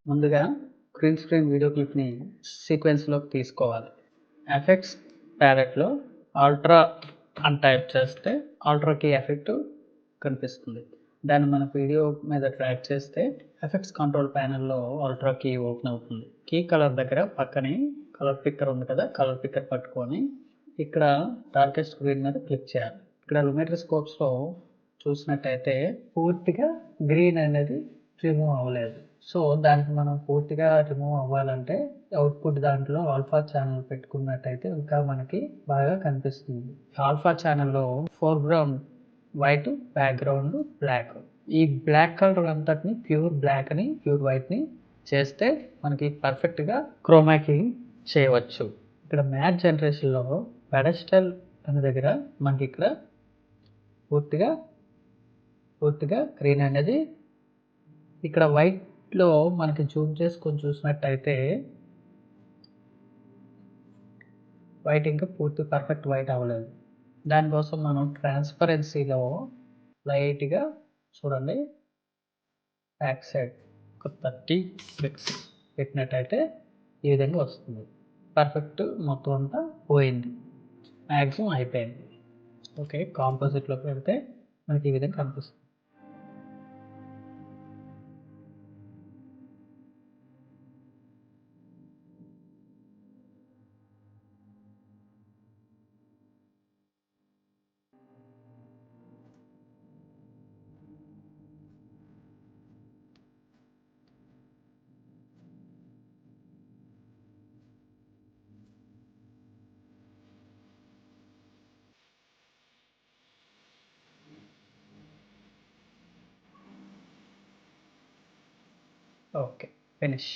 ముందుగా green screen video క్లిప్ని సీక్వెన్స్లోకి తీసుకోవాలి. ఎఫెక్ట్స్ ప్యాలెట్లో అల్ట్రా అని టైప్ చేస్తే అల్ట్రా కీ ఎఫెక్ట్ కనిపిస్తుంది. దాన్ని మన వీడియో మీద ట్రాక్ చేస్తే ఎఫెక్ట్స్ కంట్రోల్ ప్యానెల్లో అల్ట్రా కీ ఓపెన్ అవుతుంది. కీ కలర్ దగ్గర పక్కనే కలర్ పిక్కర్ ఉంది కదా, కలర్ పిక్కర్ పట్టుకొని ఇక్కడ డార్కెస్ట్ గ్రీన్ మీద క్లిక్ చేయాలి. ఇక్కడ లూమెట్రీ స్కోప్స్లో చూసినట్టయితే పూర్తిగా గ్రీన్ అనేది రిమూవ్ అవ్వలేదు. సో దానికి మనం పూర్తిగా రిమూవ్ అవ్వాలంటే అవుట్పుట్ దాంట్లో ఆల్ఫా ఛానల్ పెట్టుకున్నట్టయితే ఇంకా మనకి బాగా కనిపిస్తుంది. ఆల్ఫా ఛానల్లో ఫోర్గ్రౌండ్ వైట్, బ్యాక్గ్రౌండ్ బ్లాక్. ఈ బ్లాక్ కలర్ అంతటిని ప్యూర్ బ్లాక్ అని, ప్యూర్ వైట్ని చేస్తే మనకి పర్ఫెక్ట్గా క్రోమాకీ చేయవచ్చు. ఇక్కడ మ్యాట్ జనరేషన్లో పెడస్టల్ అనే దగ్గర మనకి ఇక్కడ పూర్తిగా గ్రీన్ అనేది, ఇక్కడ వైట్లో మనకి జూమ్ చేసుకొని చూసినట్టయితే వైట్ ఇంకా పూర్తి పర్ఫెక్ట్ వైట్ అవ్వలేదు. దానికోసం మనం ట్రాన్స్పరెన్సీలో లైట్గా చూడండి, బ్యాక్ సైడ్ ఒక 30 పిక్స్ పెట్టినట్టయితే ఈ విధంగా వస్తుంది. పర్ఫెక్ట్ మొత్తం అంతా పోయింది, మ్యాక్సిమం అయిపోయింది. ఓకే, కాంపోజిట్లోకి వెళ్తే మనకి ఈ విధంగా కనిపిస్తుంది. Okay, finish.